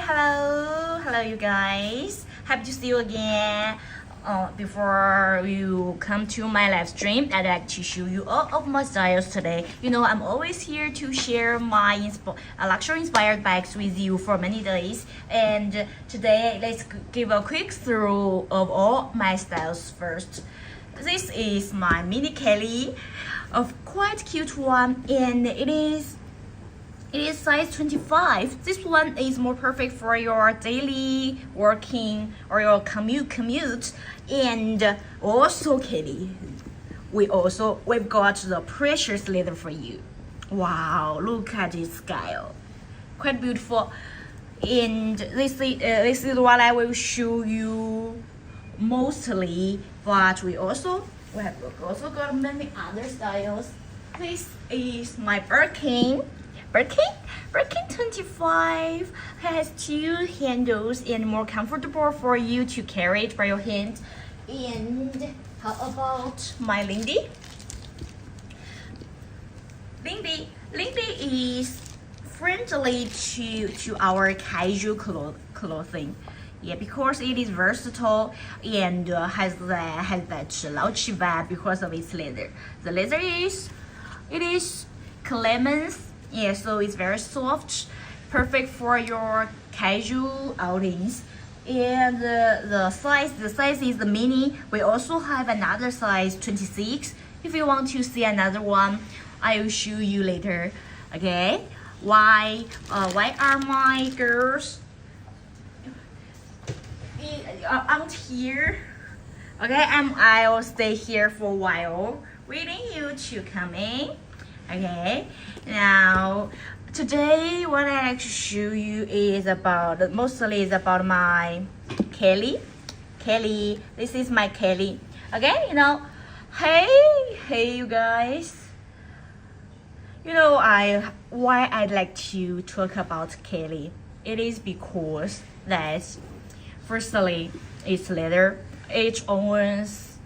hello, you guys. Happy to see you again. Before you come to my live stream, I'd like to show you all of my styles today. You know, I'm always here to share my luxury inspired bags with you for many days. And today, let's give a quick through of all my styles first. This is my mini Kelly, a quite cute one, and it is size 25. This one is more perfect for your daily working or your commute. And also, Kelly, we've got the precious leather for you. Wow, look at this style, quite beautiful. And this is what I will show you mostly, but we have also got many other styles. This is my Birkin 25 has two handles and more comfortable for you to carry it by your hand. And how about my Lindy? Lindy is friendly to our casual clothing. Yeah, because it is versatile and has that slouchy vibe because of its leather. The leather is clemens. Yeah, so it's very soft, perfect for your casual outings. And the size is the mini. We also have another size 26. If you want to see another one, I will show you later. Okay? Why are my girls out here? Okay, I'll stay here for a while, waiting you to come in. Okay, now today what I like to show you is mostly about my Kelly. This is my Kelly. Okay, you know, hey you guys. You know why I'd like to talk about Kelly. It is because that firstly it's leather. Each owns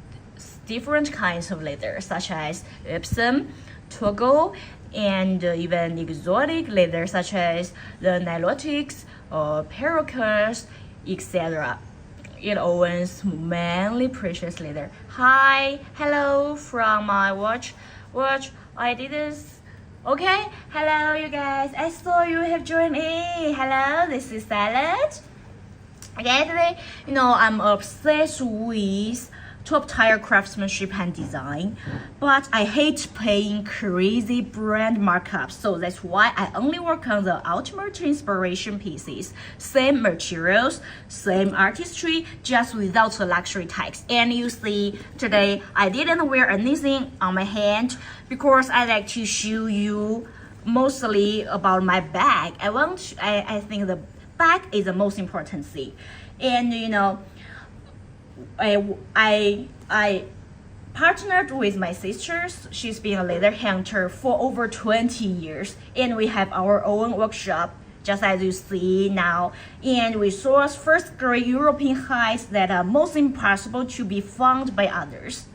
different kinds of leather, such as Epsom, Togo, and even exotic leather such as the Nilotics or Parakas, etc. It owns mainly precious leather. Hello from my watch. I did this. Okay, hello you guys. I saw you have joined in. Hello, this is Salad. Okay, today, you know, I'm obsessed with top-tier craftsmanship and design, but I hate paying crazy brand markups, so that's why I only work on the ultimate inspiration pieces. Same materials, same artistry, just without the luxury tags. And you see, today I didn't wear anything on my hand because I like to show you mostly about my bag. I think the bag is the most important thing. And you know, I partnered with my sisters. She's been a leather hunter for over 20 years, and we have our own workshop, just as you see now. And we source first-grade European hides that are most impossible to be found by others.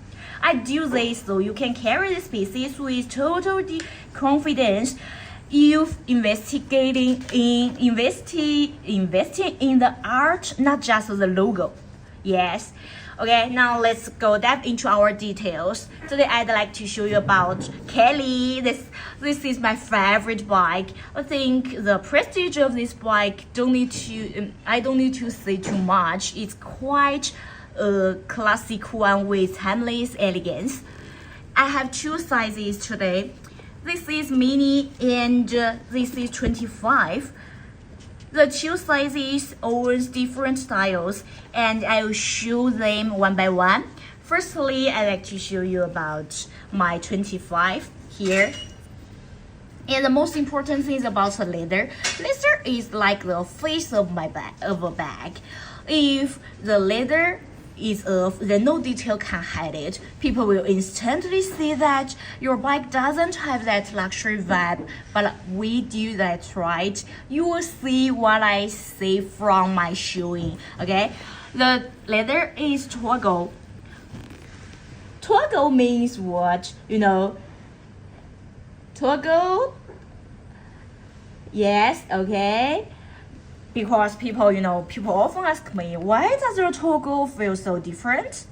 I do this so you can carry these pieces with total confidence. You've investing in the art, not just the logo. Yes. Okay, now let's go deep into our details. Today I'd like to show you about Kelly. This is my favorite bike. I think the prestige of this bike I don't need to say too much. It's quite a classic one with timeless elegance. I have two sizes today. This is mini and this is 25. The two sizes owns different styles, and I will show them one by one. Firstly, I like to show you about my 25 here. And the most important thing is about the leather. Leather is like the face of a bag. If the leather is off, then no detail can hide it. People will instantly see that your bike doesn't have that luxury vibe, but we do that, right? You will see what I say from my showing. Okay, the leather is Togo. Togo means what? You know, Togo. Yes, okay. because people often ask me, why does your toggle feel so different?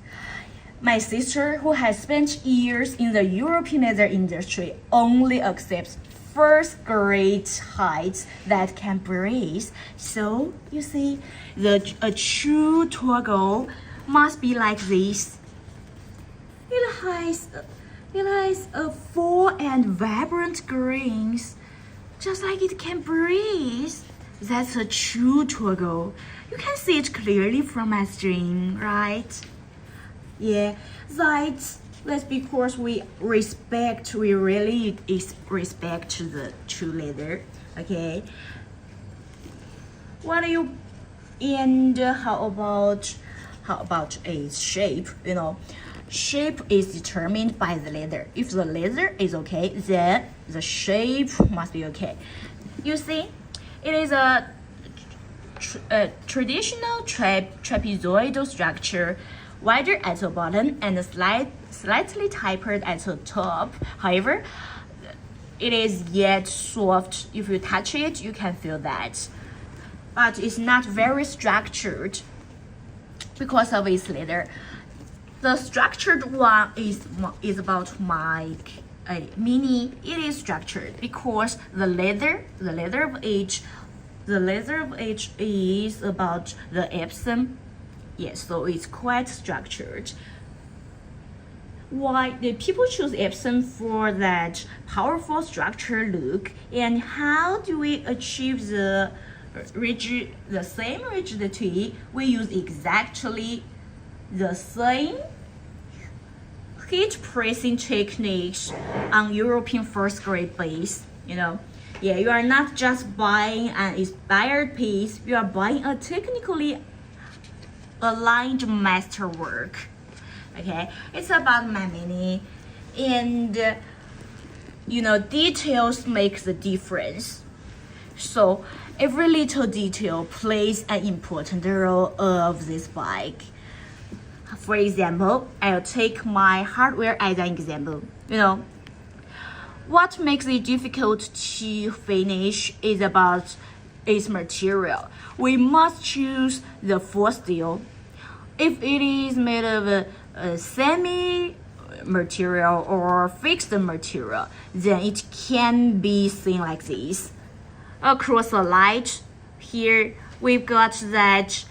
My sister, who has spent years in the European leather industry, only accepts first grade heights that can breathe. So, you see, a true toggle must be like this. It has a full and vibrant greens, just like it can breathe. That's a true toggle. You can see it clearly from my string, right? Yeah, that's because we really respect the true leather. Okay. How about its shape? Shape is determined by the leather. If the leather is okay, then the shape must be okay. You see, it is a traditional trapezoidal structure, wider at the bottom and slightly tapered at the top. However, it is yet soft. If you touch it, you can feel that. But it's not very structured because of its leather. The structured one is about my mini. It is structured because the leather of each is about the Epsom. Yes, so it's quite structured. Why the people choose Epsom for that powerful structure look, and how do we achieve the same rigidity? We use exactly the same heat pressing techniques on European first grade base. Yeah, you are not just buying an inspired piece, you are buying a technically aligned masterwork. Okay, it's about my mini, and details make the difference. So every little detail plays an important role of this bike. For example, I'll take my hardware as an example. What makes it difficult to finish is about its material. We must choose the full steel. If it is made of a semi material or fixed material, then it can be seen like this. Across the light, here we've got that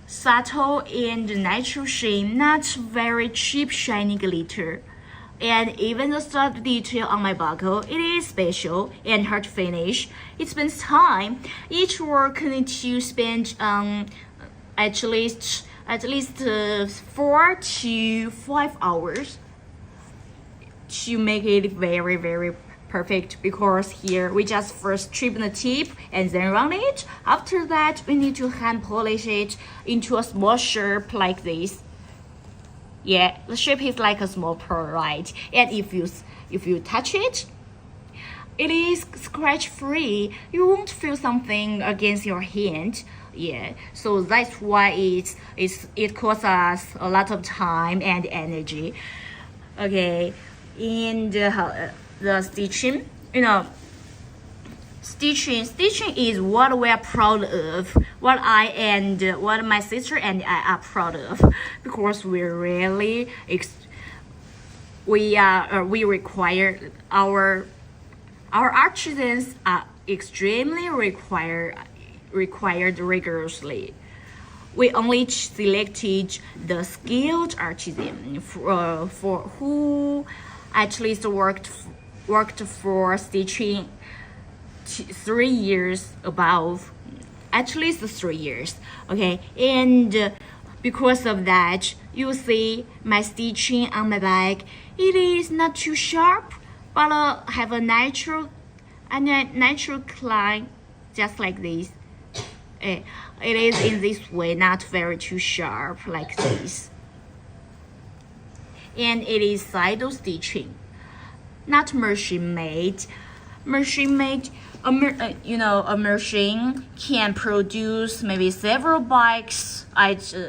subtle and natural sheen, not very cheap shiny glitter. And even the stud detail on my buckle, it is special and hard to finish. It spends time. Each work needs to spend at least 4 to 5 hours to make it very, very perfect, because here we just first trim the tip and then run it. After that, we need to hand polish it into a small shape like this. Yeah, the shape is like a small pearl, right? And if you touch it, it is scratch free. You won't feel something against your hand. Yeah, so that's why it costs us a lot of time and energy. Okay, and the stitching, stitching is what we are proud of, what my sister and I are proud of, because we require our artisans are extremely required rigorously. We only selected the skilled artisan for who at least worked for stitching 3 years above, at least 3 years. Okay, and because of that, you see my stitching on my bag, it is not too sharp, but have a natural climb, just like this. It is in this way, not very too sharp like this. And it is side stitching, not machine made. A machine can produce maybe several bikes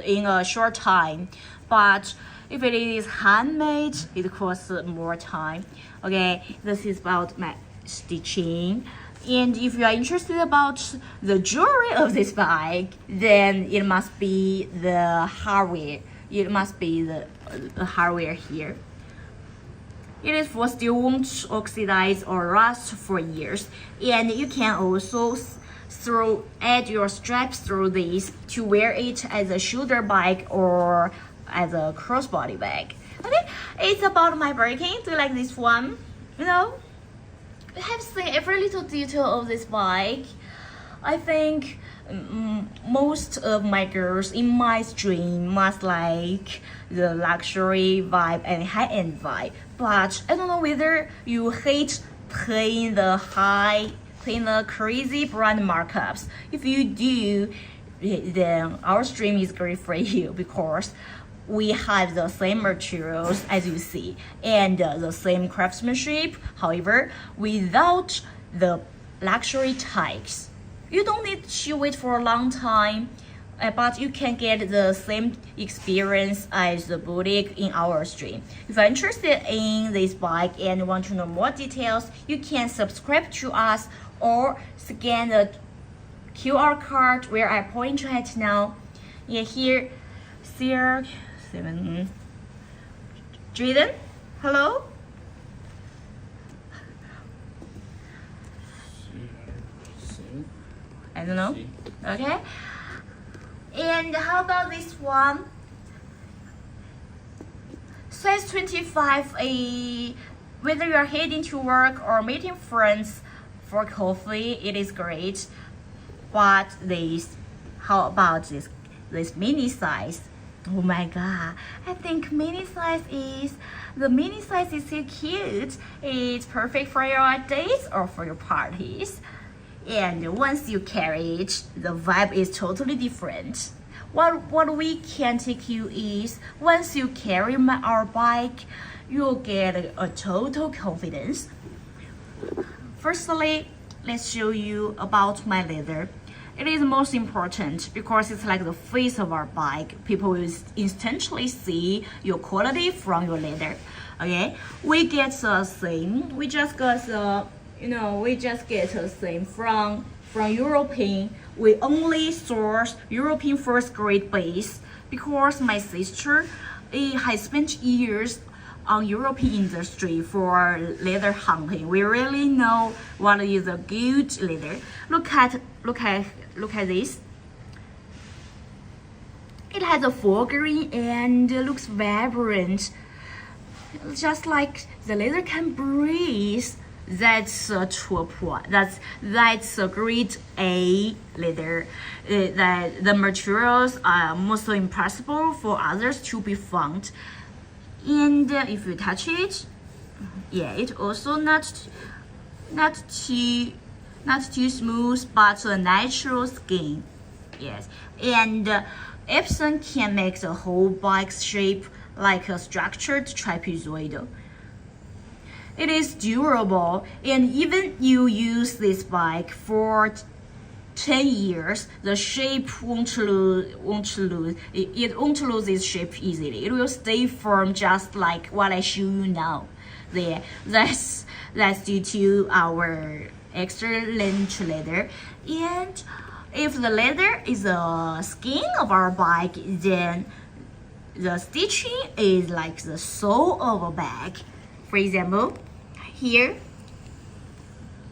in a short time, but if it is handmade, it costs more time. Okay, this is about my stitching. And if you are interested about the jewelry of this bike, then it must be the hardware. It must be the hardware here. It is for still won't oxidize or rust for years, and you can also add your straps through this to wear it as a shoulder bag or as a crossbody bag. Okay, it's about my Birkin. Do you like this one? You know, I have seen every little detail of this bike. I think most of my girls in my stream must like the luxury vibe and high-end vibe, but I don't know whether you hate paying the crazy brand markups. If you do, then our stream is great for you because we have the same materials as you see and the same craftsmanship, however, without the luxury tags. You don't need to wait for a long time, but you can get the same experience as the boutique in our stream. If you're interested in this bike and want to know more details, you can subscribe to us or scan the QR card where I point right now. Yeah, here, CR7. Jaden, hello? I don't know. Okay. And how about this one? Size 25. Whether you are heading to work or meeting friends for coffee, it is great. But how about this mini size? Oh my god! I think mini size is so cute. It's perfect for your dates or for your parties. And once you carry it, the vibe is totally different. What we can take you is, once you carry our bike, you'll get a total confidence. Firstly, let's show you about my leather. It is most important because it's like the face of our bike. People will instantly see your quality from your leather. Okay, we get the same. We just get the same from European. We only source European first grade base because my sister has spent years on European industry for leather hunting. We really know what is a good leather. Look at this. It has a full green and looks vibrant, just like the leather can breathe. That's a that's a grade A leather. That the materials are most impossible for others to be found. And if you touch it, yeah, it also not too smooth, but a natural skin. Yes, and Epson can make the whole bike shape like a structured trapezoid. It is durable, and even you use this bike for 10 years, the shape won't lose. It won't lose its shape easily. It will stay firm, just like what I show you now. There, that's due to our excellent leather. And if the leather is the skin of our bike, then the stitching is like the sole of a bag. For example, here,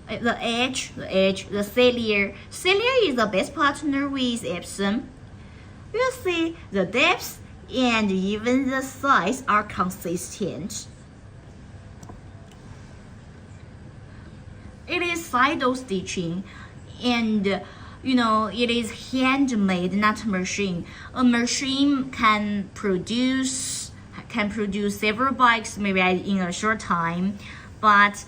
the edge, the Cellier. Cellier is the best partner with Epson. You see the depth and even the size are consistent. It is side stitching, and it is handmade, not machine. A machine can produce several bikes maybe in a short time, but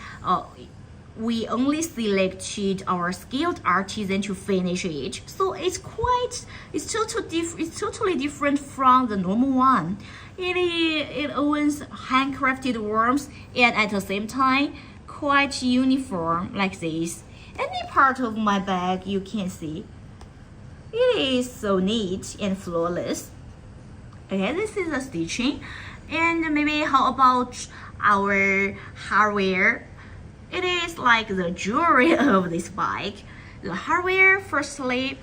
we only selected our skilled artisan to finish it. So it's totally different from the normal one. It owns handcrafted worms and at the same time quite uniform like this. Any part of my bag you can see. It is so neat and flawless. Okay, this is the stitching. And maybe how about our hardware? It is like the jewelry of this bike. The hardware, firstly,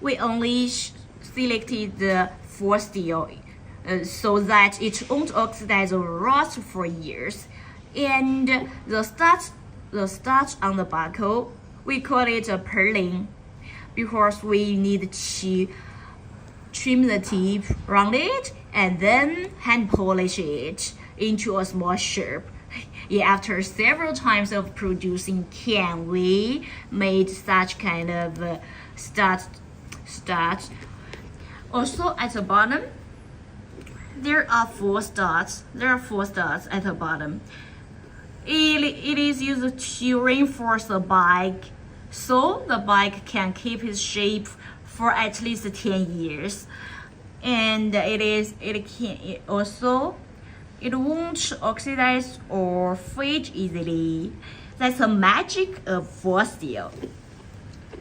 we only selected the forged steel so that it won't oxidize or rust for years. And the starch on the buckle, we call it a purling because we need to trim the tip, round it, and then hand polish it into a small shape. Yeah, after several times of producing can we made such kind of starch. Also at the bottom, there are four studs. At the bottom. It is used to reinforce the bike, so the bike can keep its shape for at least 10 years. And it won't oxidize or fade easily. That's the magic of forged steel.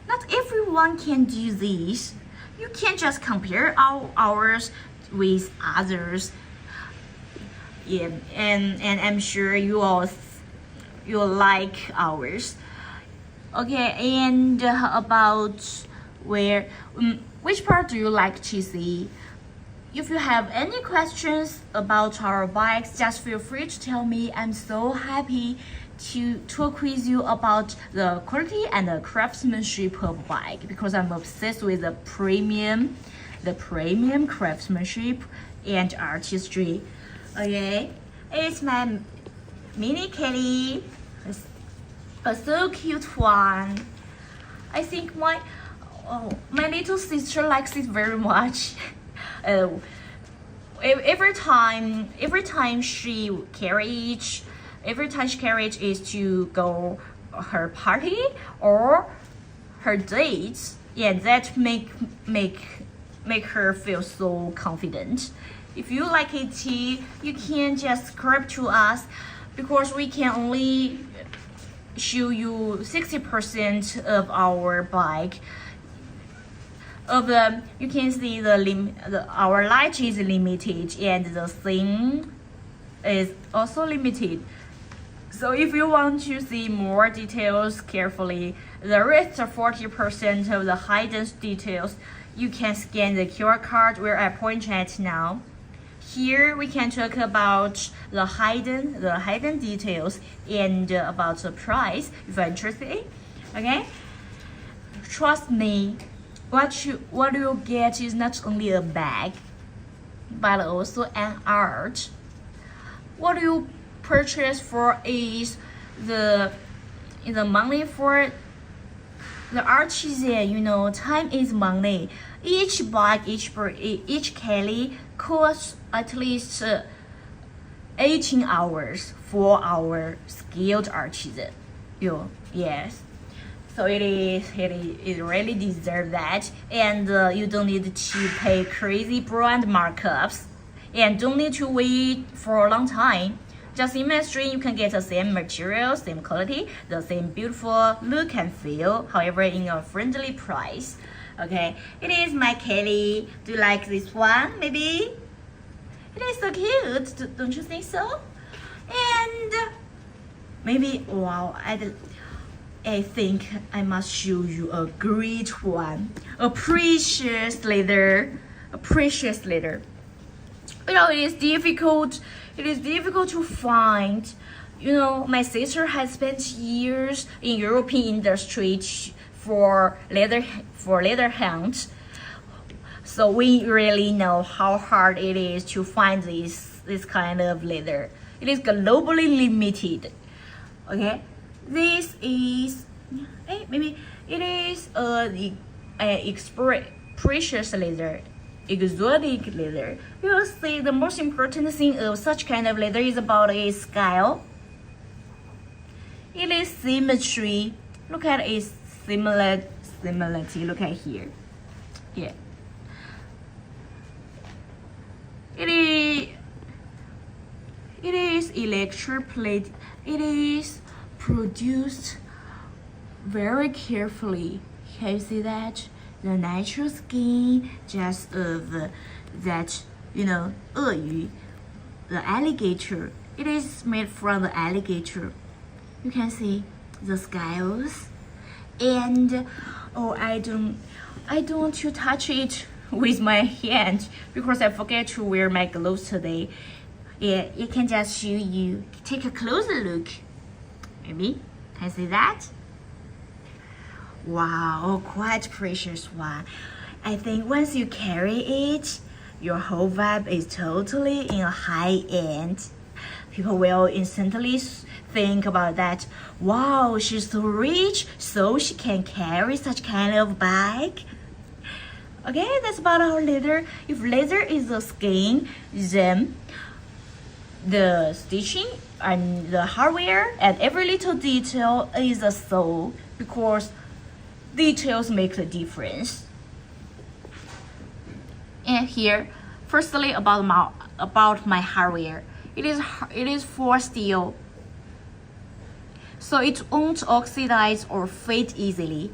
Not everyone can do this. You can't just compare ours with others. Yeah, and I'm sure you like ours. Okay, and about which part do you like to see? If you have any questions about our bikes, just feel free to tell me. I'm so happy to talk with you about the quality and the craftsmanship of bike because I'm obsessed with the premium craftsmanship and artistry. Okay, it's my mini Kelly, a so cute one. I think my little sister likes it very much. Every time she carries it is to go her party or her dates. Yeah, that make her feel so confident. If you like it too, you can just subscribe to us because we can only show you 60% of our bike. You can see our light is limited and the thing is also limited. So if you want to see more details carefully, the rest of 40% of the hidden details, you can scan the QR code where I point at now. Here we can talk about the hidden details and about the price if you're interested. Okay, trust me. What you get is not only a bag, but also an art. What you purchase for is the money for the artisan. Time is money. Each bag, each Kelly costs at least 18 hours for our skilled artisan. Yes. So it really deserves that, and you don't need to pay crazy brand markups, and don't need to wait for a long time. Just in mainstream, you can get the same material, same quality, the same beautiful look and feel, however, in a friendly price. Okay, it is my Kelly. Do you like this one? Maybe it is so cute, don't you think so? And maybe wow, I think I must show you a great one, a precious leather. It is difficult to find. My sister has spent years in European industry for leather hunt, so we really know how hard it is to find this kind of leather. It is globally limited. Okay. This is maybe it is precious leather, exotic leather. You will see the most important thing of such kind of leather is about its scale. It is symmetry. Look at its similarity. Look at here. Yeah. It is electroplate. It is produced very carefully. Can you see that? The natural skin just of that, 鳄鱼, the alligator. It is made from the alligator. you can see the scales. And oh, I don't want to touch it with my hand because I forget to wear my gloves today. Yeah, it can just show you. Take a closer look. Maybe can you see that? Wow, quite precious one. I think once you carry it, your whole vibe is totally in a high end. People will instantly think about that. Wow, she's so rich, so she can carry such kind of bag. Okay, that's about our leather. If leather is the skin, then the stitching and the hardware and every little detail is the soul, because details make the difference. And here, firstly about my hardware, it is for steel, so it won't oxidize or fade easily.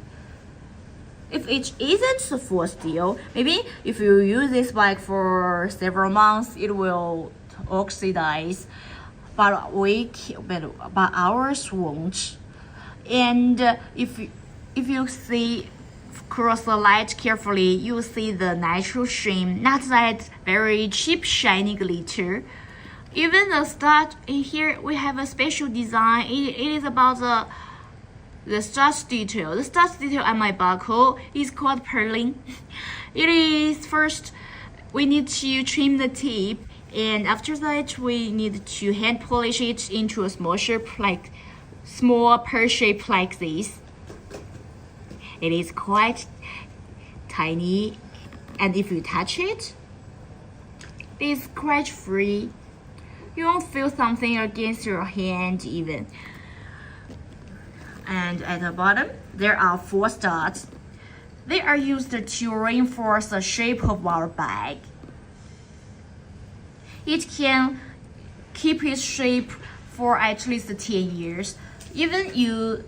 If it isn't for steel, maybe if you use this bike for several months, it will oxidize, but ours won't. And if you see across the light carefully, you will see the natural sheen, not that very cheap shiny glitter. Even the stud in here, we have a special design. It is about the stud detail. The stud detail on my buckle is called purling. It is first we need to trim the tip, and after that we need to hand polish it into a small shape, like small pear shape like this. It is quite tiny, and if you touch it, it is scratch free. You won't feel something against your hand even. And at the bottom, there are 4 studs. They are used to reinforce the shape of our bag. It can keep its shape for at least 10 years. Even you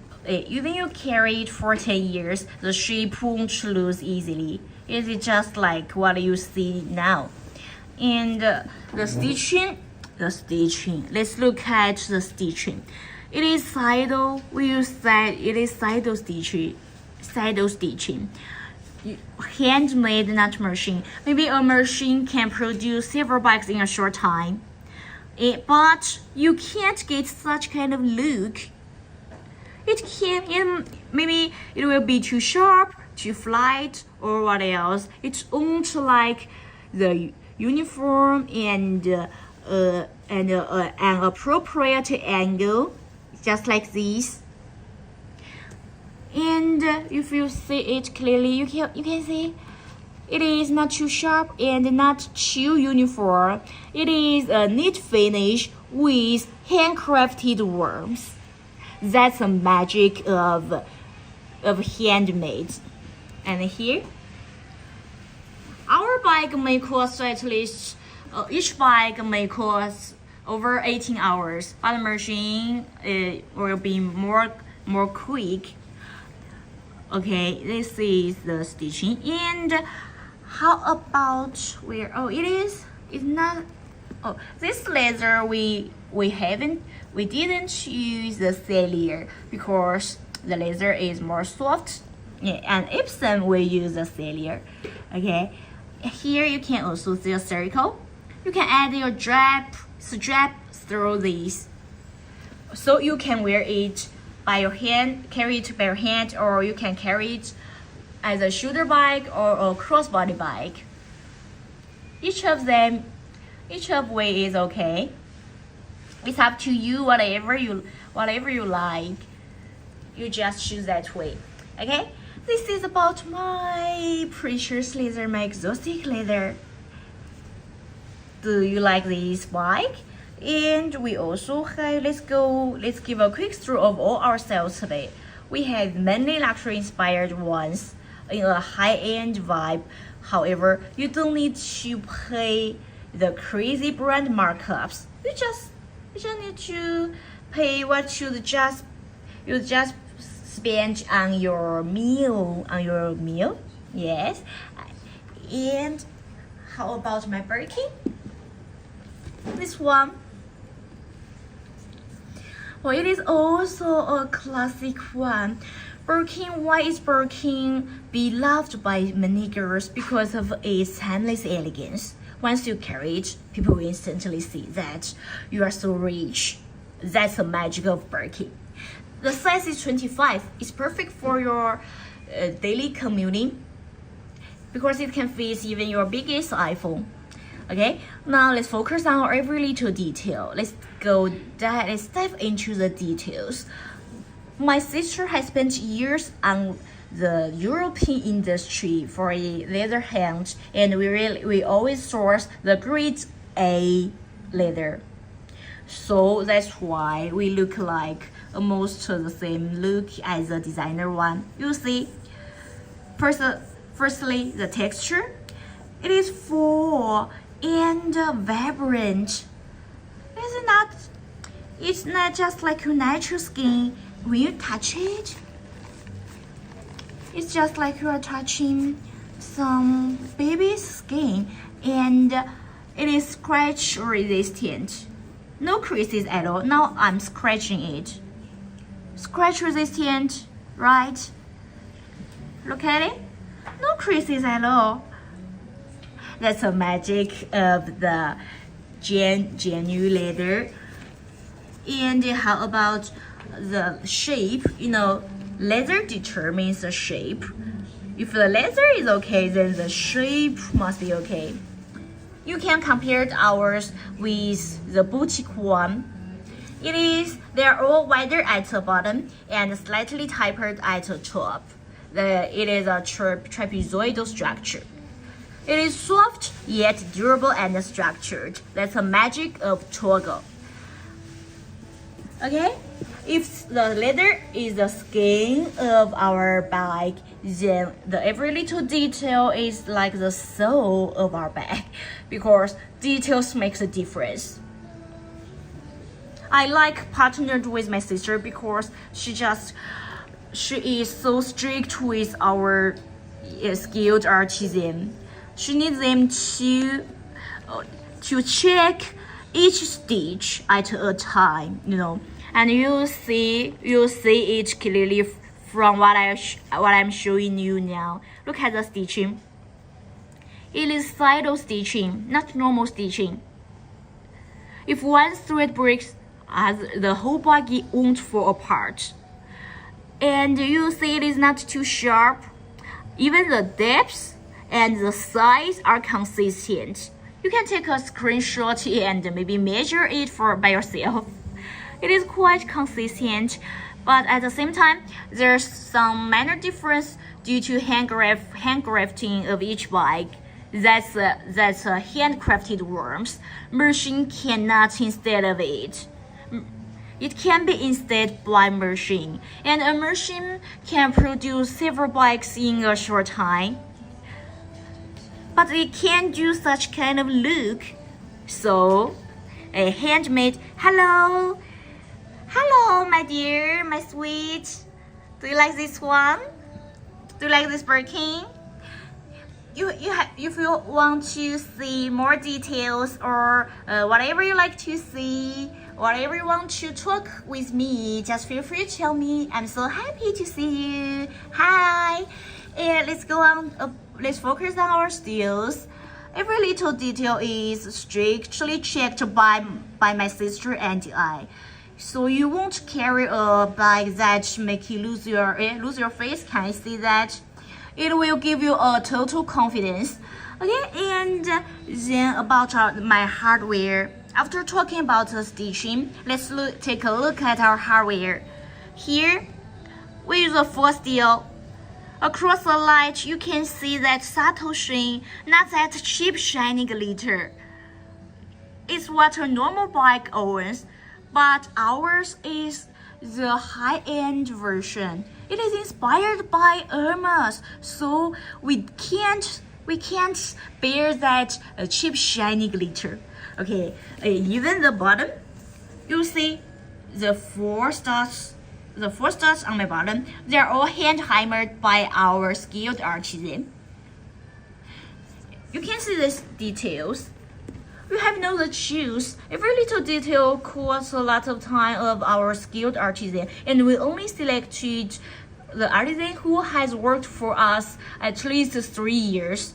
carry it for 10 years, the shape won't lose easily. It is just like what you see now. And the stitching. Let's look at the stitching. It is sido. We use that. It is sido stitching. Handmade, not machine. Maybe a machine can produce several bags in a short time, but you can't get such kind of look. Maybe it will be too sharp, too flat, or what else. It won't like the uniform and an appropriate angle, just like this. And if you see it clearly, you can see it is not too sharp and not too uniform. It is a neat finish with handcrafted worms. That's the magic of handmade. And here, our bag may cost at least each bag may cost over 18 hours, but the machine will be more quick. Okay, this is the stitching. And how about where? Oh, it's not. Oh, this leather we didn't use the cellular because the leather is more soft. Yeah, and Epson we use the cellular. Okay, here you can also see a circle. You can add your strap through this, so you can wear it by your hand, carry it by your hand, or you can carry it as a shoulder bag or a crossbody bag. Each of way is okay. It's up to you, whatever you like. You just choose that way. Okay? This is about my precious leather, my exotic leather. Do you like this bike? And we also have, let's give a quick through of all our sales today. We have many luxury inspired ones in a high-end vibe. However, you don't need to pay the crazy brand markups. You just need to pay what you just spend on your meal. Yes. And how about my Birkin? This one. Well, it is also a classic one. Birkin, why is Birkin beloved by many girls? Because of its timeless elegance. Once you carry it, people will instantly see that you are so rich. That's the magic of Birkin. The size is 25. It's perfect for your daily commuting because it can fit even your biggest iPhone. Okay, now let's focus on every little detail. Let's dive into the details. My sister has spent years on the European industry for a leather hand, and we always source the grade A leather. So that's why we look like almost the same look as the designer one. You see, firstly, the texture. It is full and vibrant. It's not just like your natural skin. When you touch it, it's just like you are touching some baby's skin, and it is scratch resistant. No creases at all. Now I'm scratching it. Scratch resistant, right? Look at it. No creases at all. That's the magic of the genuine leather. And how about the shape? You know, leather determines the shape. If the leather is okay, then the shape must be okay. You can compare ours with the boutique one. They're all wider at the bottom and slightly tapered at the top. It is a trapezoidal structure. It is soft yet durable and structured. That's the magic of Togo. Okay? If the leather is the skin of our bag, then every little detail is like the soul of our bag, because details makes a difference. I like partnered with my sister because she is so strict with our skilled artisan. She needs them to check each stitch at a time, you know. And you'll see it clearly from what I'm showing you now. Look at the stitching. It is side stitching, not normal stitching. If one thread breaks, the whole body won't fall apart. And you see it is not too sharp. Even the depth and the size are consistent. You can take a screenshot and maybe measure it by yourself. It is quite consistent, but at the same time, there's some minor difference due to handcrafting of each bag. That's handcrafted worms. Machine cannot instead of it. It can be instead by machine, and a machine can produce several bags in a short time. But it can't do such kind of look. So, a handmade hello, my dear, my sweet. Do you like this one? Do you like this Birkin? If you want to see more details or whatever you like to see, whatever you want to talk with me, just feel free to tell me. I'm so happy to see you. Hi. And let's go on. Let's focus on our styles. Every little detail is strictly checked by my sister and I. So you won't carry a bag that make you lose your face. Can I see that? It will give you a total confidence. Okay, and then about my hardware. After talking about the stitching, let's take a look at our hardware. Here, we use a full steel. Across the light, you can see that subtle sheen, not that cheap shiny glitter. It's what a normal bag owns, but ours is the high-end version. It is inspired by Hermes, so we can't bear that cheap shiny glitter. Okay, even the bottom, you see the four stars on my bottom. They're all hand hammered by our skilled artisan. You can see these details. We have no the choose. Every little detail costs a lot of time of our skilled artisan, and we only selected the artisan who has worked for us at least 3 years.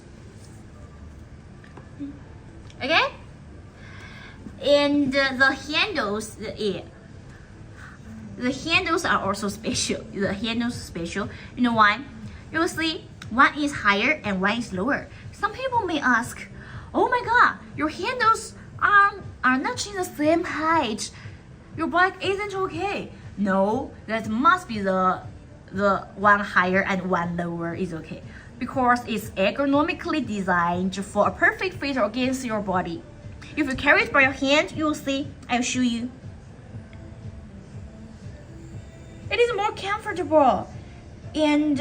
Okay? And the handles, the handles are also special. The handles special. You know why? You will see one is higher and one is lower. Some people may ask, "Oh my God, your handles are not in the same height. Your bike isn't okay." No, that must be the one higher and one lower is okay, because it's ergonomically designed for a perfect fit against your body. If you carry it by your hand, you will see. I'll show you. It is more comfortable and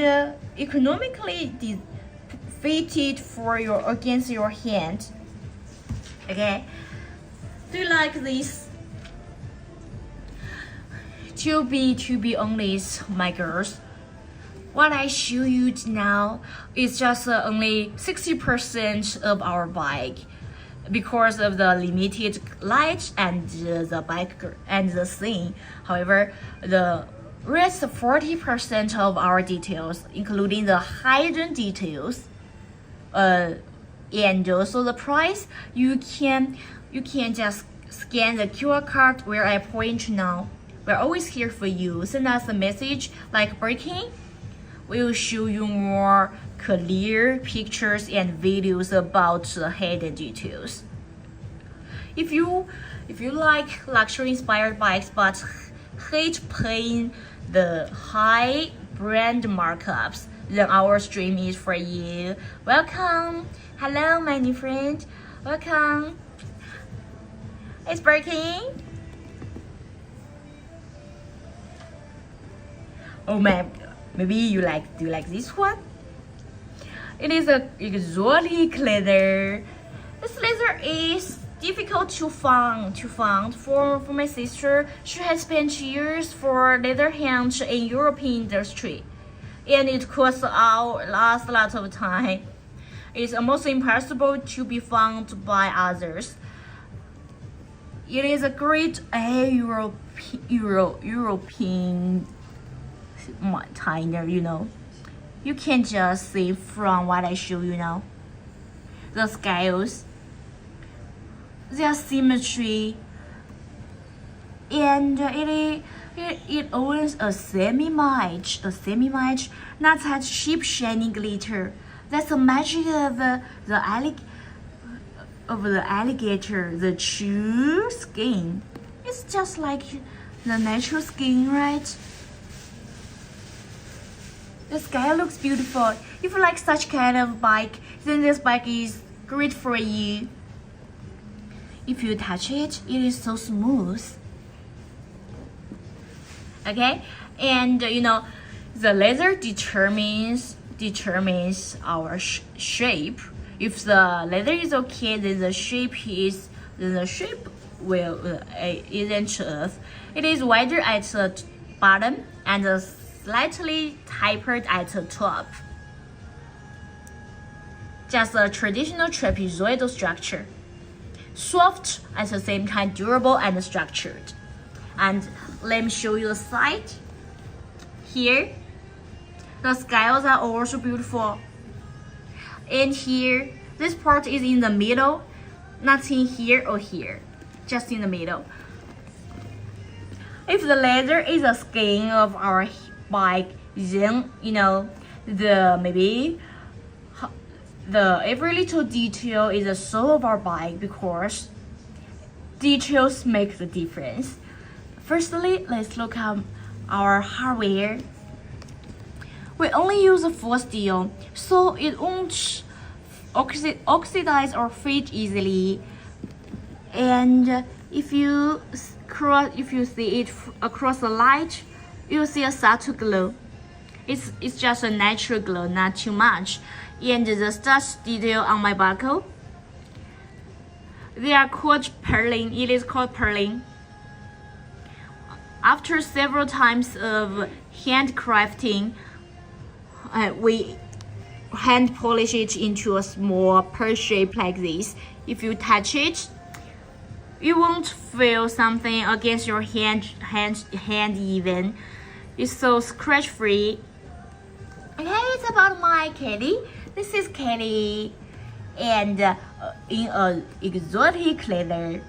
economically fitted for against your hand. Okay, do you like this? To be honest, my girls, what I show you now is just only 60% of our bike, because of the limited light and the bike and the scene. However, the rest 40% of our details, including the hidden details, and also the price, you can just scan the QR code where I point now. We're always here for you. Send us a message like braking. We'll show you more clear pictures and videos about the hidden details. If you like luxury inspired bikes but hate paying the high brand markups, then our stream is for you. Welcome. Hello, my new friend. Welcome. It's braking. Oh man, maybe do you like this one? It is a exotic leather. This leather is difficult to find. For my sister, she has spent years for leather hands in European industry, and it costs us a lot of time. It's almost impossible to be found by others. It is a great European designer, you know. You can just see from what I show you now. The scales, their symmetry, and it owns a semi-match, not that cheap shiny glitter. That's the magic of the alligator, the true skin. It's just like the natural skin, right? The sky looks beautiful. If you like such kind of bike, then this bike is great for you. If you touch it, it is so smooth. Okay, and you know, the leather determines our shape. If the leather is okay, then the shape will isn't earth. It is wider at the bottom and slightly tapered at the top. Just a traditional trapezoidal structure. Soft at the same time, durable and structured. And let me show you the side. Here, the scales are also beautiful. And here, this part is in the middle, nothing here or here, just in the middle. If the leather is the skin of our bike, then you know maybe every little detail is the soul of our bike, because details make the difference. Firstly, let's look at our hardware. We only use a full steel, so it won't oxidize or fade easily. And if you see it across the light, you'll see a subtle glow. It's just a natural glow, not too much. And the starch detail on my buckle, they are called purling. It is called purling. After several times of handcrafting, we hand polish it into a small pear shape like this. If you touch it, you won't feel something against your hand even. It's so scratch free. Okay, it's about my kitty. This is Kitty, and in a exotic leather.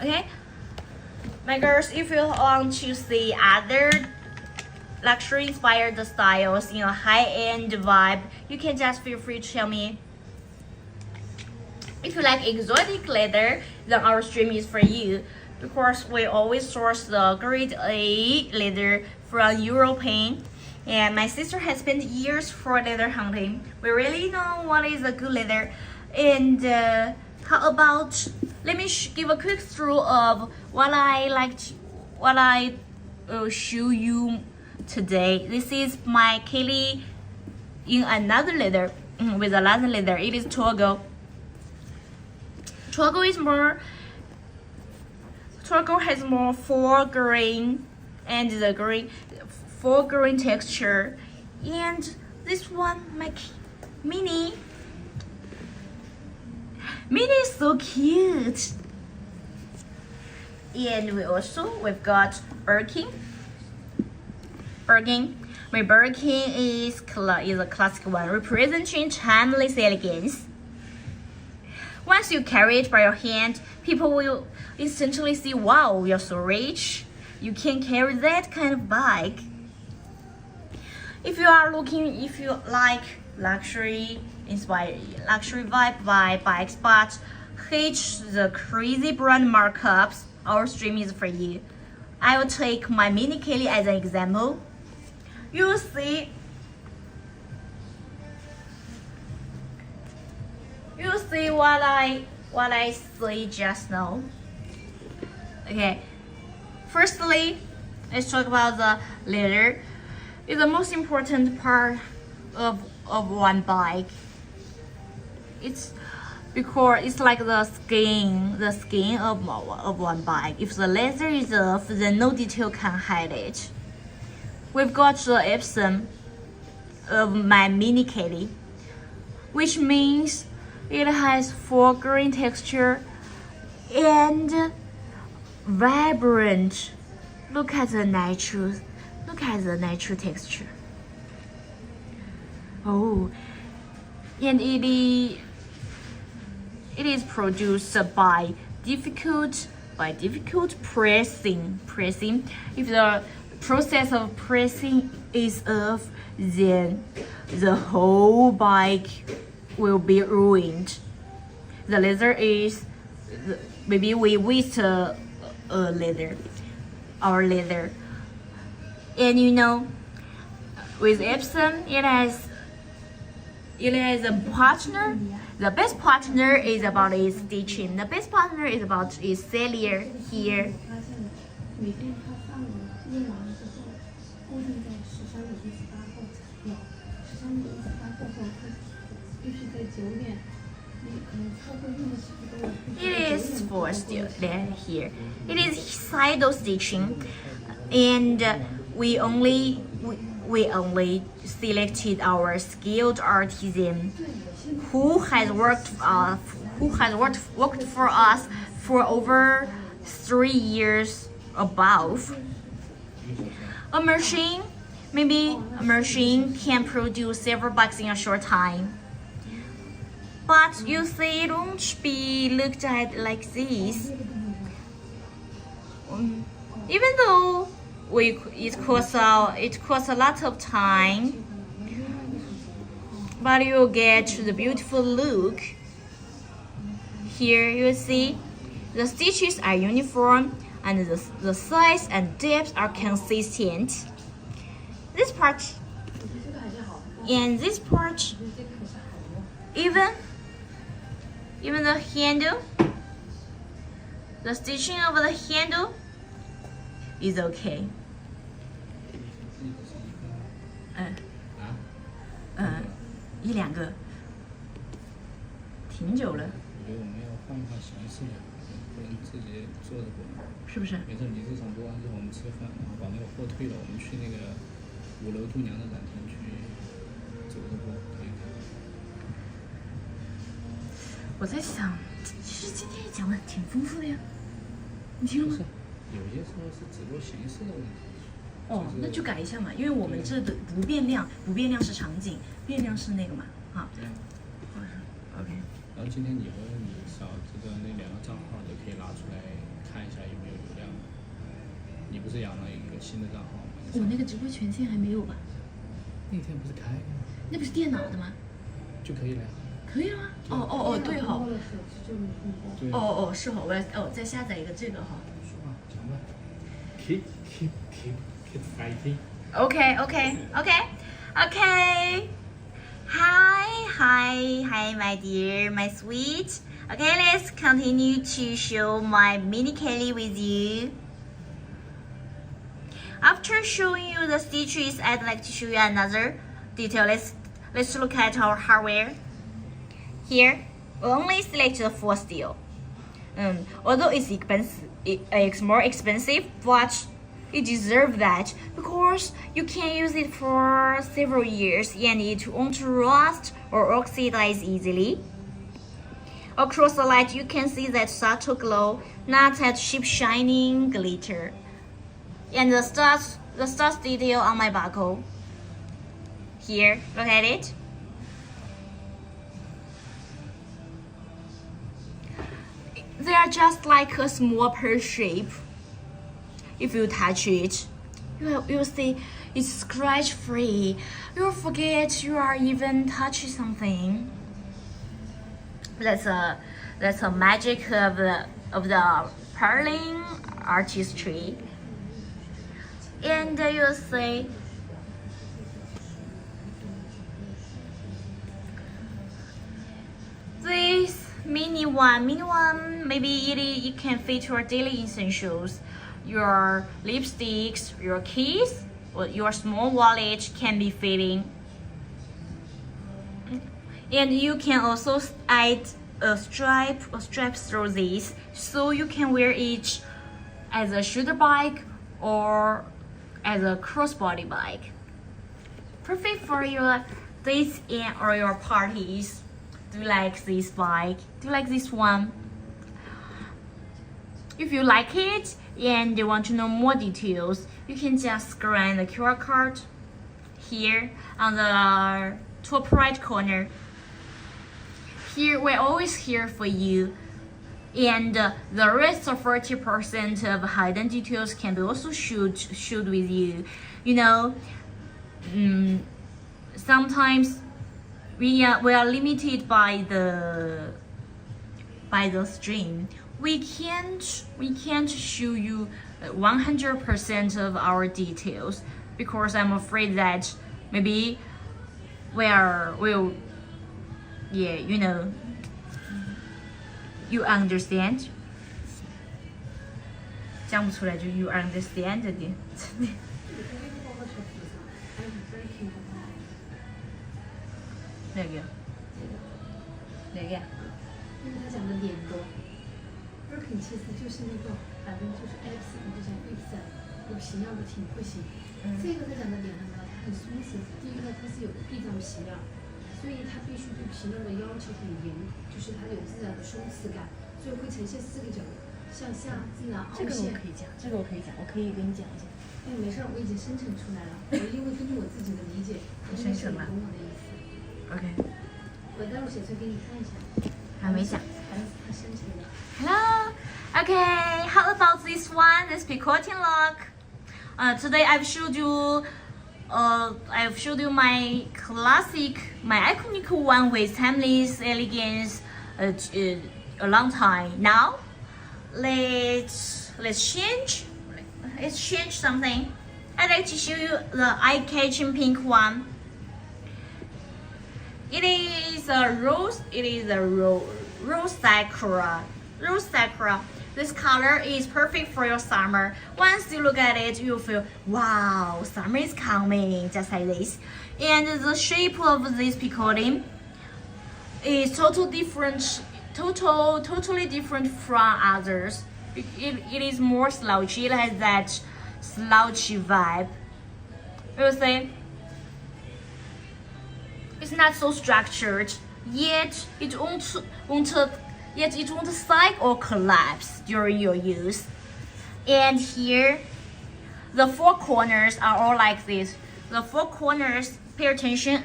Okay, my girls, if you want to see other luxury inspired styles in a high-end vibe, you can just feel free to tell me. If you like exotic leather, then our stream is for you, because we always source the grade A leather from European, and my sister has spent years for leather hunting. We really know what is a good leather. And how about, let me give a quick through of what I show you today. This is my Kelly in another leather, with another leather. It is Togo. Togo has more foregrain, and the foregrain texture. And this one, my Mini is so cute. And we've got Birkin. My Birkin is a classic one, representing timeless elegance. Once you carry it by your hand, people will instantly see, wow, you're so rich. You can carry that kind of bike. If you like luxury vibe by bikes, but hate the crazy brand markups, our stream is for you. I will take my Mini Kelly as an example. You see what I say just now. Okay, firstly, let's talk about the leather. It's the most important part of one bike. It's because it's like the skin of one bike. If the leather is off, then no detail can hide it. We've got the Epsom of my Mini Kelly, which means it has foregrain texture and vibrant. Look at the natural texture. Oh, and it is produced by difficult pressing. If the process of pressing is off, then the whole bike will be ruined. The leather is, maybe we waste our leather. And with Epsom, it has a partner. The best partner is about its stitching. The best partner is about its cellier here. It is for still here. It is side stitching, and we only selected our skilled artisan who has worked for us for over 3 years above. A machine can produce several bikes in a short time. But you see, it won't be looked at like this. Even though it costs a lot of time, but you'll get the beautiful look. Here you see the stitches are uniform and the size and depth are consistent. This part and this part, even the handle, the stitching of the handle is okay. 一两个，挺久了。我觉得我们要换一换形式呀，不能自己坐着播。是不是？没事，你这场播完之后我们吃饭，然后把那个货退了，我们去那个5楼度娘的展厅去走着播看一看。我在想，其实今天也讲的挺丰富的呀，你听了吗？有些时候是直播形式的问题。哦，那就改一下嘛，因为我们这的不变量是场景，变量是那个嘛，啊。对啊。OK。然后今天以后你扫这个那2个账号都可以拿出来看一下有没有流量。你不是养了一个新的账号吗？我那个直播权限还没有吧？那天不是开了吗？那不是电脑的吗？就可以了呀。可以了吗？哦，对哈。对。是哈，我要再下载一个这个哈。说吧，讲吧。Keep fighting. Okay. Hi, my dear, my sweet. Okay, let's continue to show my mini Kelly with you. After showing you the stitches, I'd like to show you another detail. Let's look at our hardware. Here, we only select the full steel. Although it's more expensive, but it deserves that because you can use it for several years and it won't rust or oxidize easily. Across the light, you can see that subtle glow, not that cheap shining glitter. And the stars detail on my buckle. Here, look at it. They are just like a small pear shape. If you touch it, you'll see it's scratch free. You'll forget you are even touching something. That's a magic of the purling artistry. And you'll see this mini one, maybe it can fit your daily essentials. Your lipsticks, your keys, or your small wallet can be fitting. And you can also add a stripe through this, so you can wear it as a shoulder bag or as a crossbody bag. Perfect for your dates or your parties. Do you like this bag? Do you like this one? If you like it and you want to know more details, you can just scan the QR code here on the top right corner. Here, we're always here for you. And the rest of 40% of hidden details can be also shoot with you. You know, sometimes we are limited by the stream. We can't show you 100% of our details because I'm afraid that maybe you understand. 讲不出来就 you understand 的。哪个？哪个呀？因为他讲的点多 ，working 其实就是那个，反正就是 X， 就像 X， 有形样的挺不行。这个他讲的点呢，它很松弛。第一个，它是有避障皮料，所以它必须对皮料的要求很严，就是它有自然的松弛感，所以会呈现4个角，向下自然凹陷。这个我可以讲，我可以跟你讲一下。哎，没事，我已经生成出来了。我因为根据我自己的理解，生成了。懂我的意思。OK。我待会儿写出来给你看一下。还没讲。还是它生成的。Hello. Okay. How about this one? This picoting lock. Today I've showed you my classic, my iconic one with timeless elegance. A long time now. Let's change. Let's change something. I'd like to show you the eye-catching pink one. It is a rose sakura. Rose sakura. This color is perfect for your summer. Once you look at it, you'll feel, wow, summer is coming, just like this. And the shape of this picoting is totally different from others. It is more slouchy. It has that slouchy vibe. You see, it's not so structured. yet it won't sag or collapse during your use. And here, the four corners are all like this. The four corners, pay attention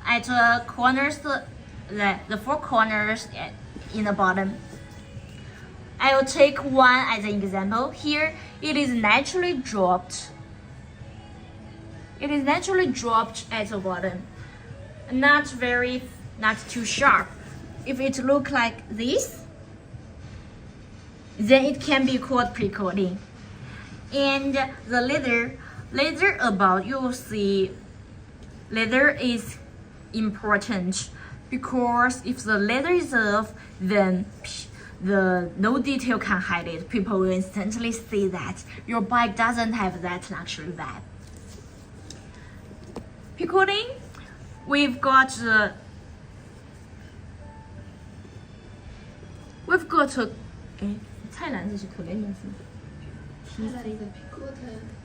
at the corners, the four corners in the bottom. I will take one as an example. Here, it is naturally dropped. It is naturally dropped at the bottom. Not too sharp. If it look like this, then it can be called pre-coating. And the leather about, you will see leather is important because if the leather is off, then no detail can hide it. People will instantly see that your bike doesn't have that luxury vibe. Pre-coating, we've got a菜篮子是可怜名字。它的一个 Picot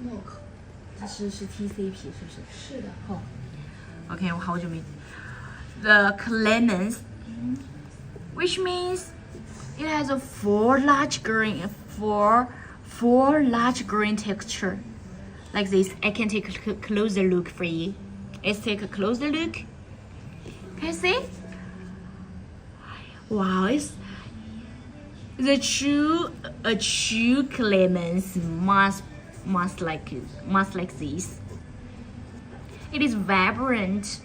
Mock， 它是 TCP 是不是？是的。哦 ，OK， 我好久没。The Clemens, which means it has a four large grain texture, like this. I can take a closer look for you. Let's take a closer look. Can you see? Wow, it's a true Clemens must like this. It is vibrant.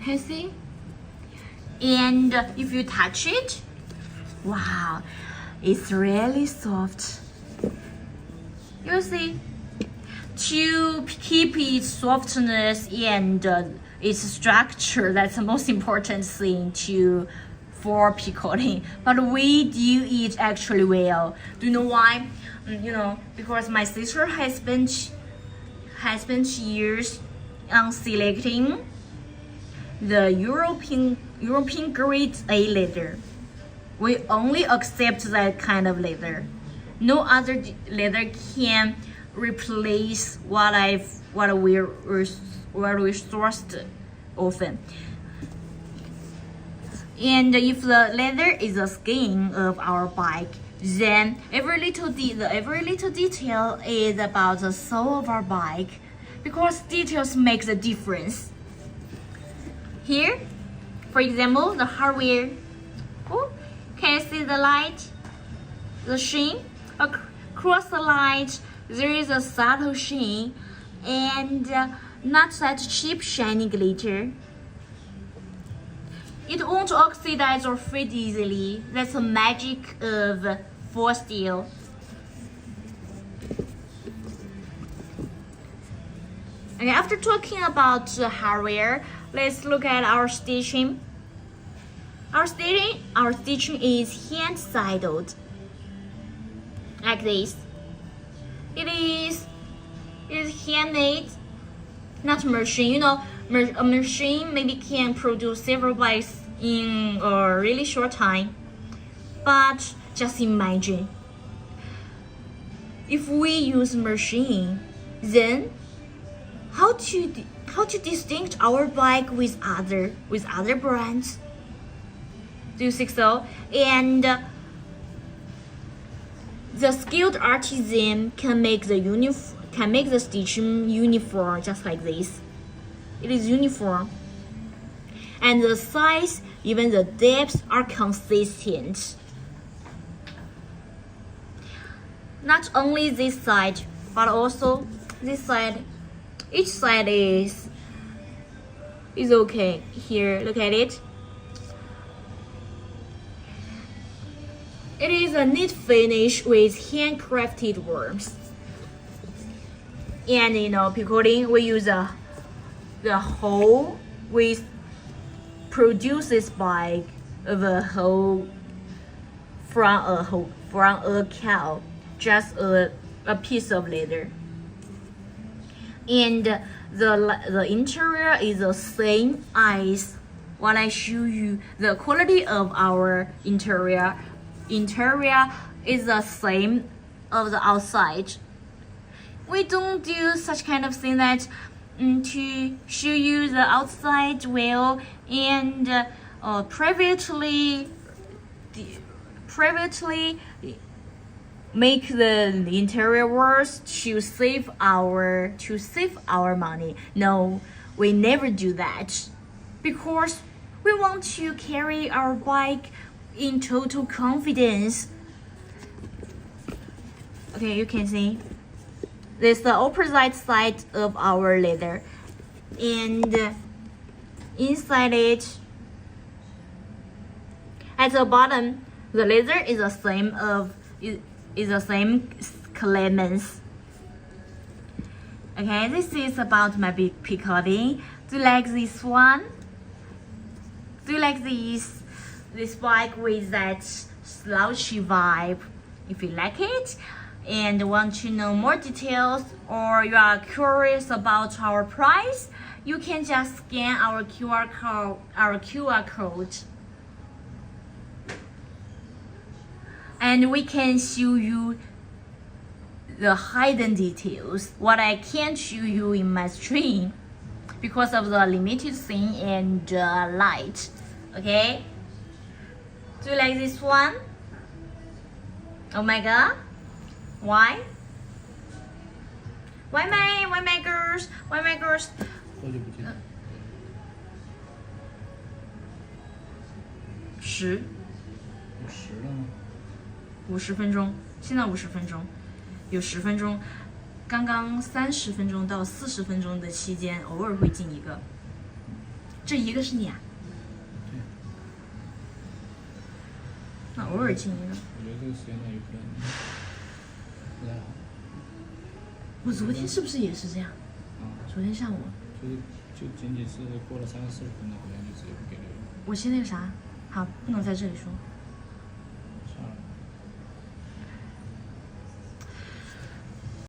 Can you see? And if you touch it, wow, it's really soft. You see, to keep its softness and its structure, that's the most important thing for pre-coating. But we do it actually well. Do you know why? Because my sister has spent years on selecting the European grade A leather. We only accept that kind of leather. No other leather can replace what we sourced often. And if the leather is the skin of our bike, then every little detail is about the soul of our bike, because details make the difference. Here, for example, the hardware. Oh, can you see the light? The sheen? Across the light, there is a subtle sheen and not that cheap shiny glitter. It won't oxidize or fade easily. That's the magic of forced steel. Okay, after talking about the hardware, let's look at our stitching. Our stitching is hand-sided, like this. It is handmade, not machine. A machine maybe can produce several bikes in a really short time. But just imagine, if we use machine, then how to distinguish our bike with other brands? Do you think so? And the skilled artisan can make the stitching uniform, just like this. It is uniform, and the size, even the depth, are consistent. Not only this side, but also this side. Each side is okay. Here, look at it. It is a neat finish with handcrafted worms. And pre-coating, we use the hole we produce this bike of a hole from a cow, just a piece of leather. And the interior is the same as what I show you. The quality of our interior is the same of the outside. We don't do such kind of thing that to show you the outside wheel and privately make the interior worse to save our money. No, we never do that because we want to carry our bike in total confidence. Okay, you can see this is the opposite side of our leather, and inside it at the bottom the leather is the same clemens. Okay, this is about my big Piccadilly. Do you like this one? Do you like this bike with that slouchy vibe? If you like it and want to know more details, or you are curious about our price, you can just scan our QR code. And we can show you the hidden details, what I can't show you in my stream because of the limited scene and light. Okay? Do you like this one? Oh my god. Why? Why my girls? Why my girls? 多久不见？ 10有10了吗？ 50分钟，现在50分钟，有10分钟，刚刚30分钟到40分钟的期间，偶尔会进一个。这一个是你啊？对。那偶尔进一个。我觉得这个时间段有可能不太好。我昨天是不是也是这样？啊。昨天下午。就仅仅是过了30-40分钟，好像就直接不给留言。我先那个啥，好，不能在这里说。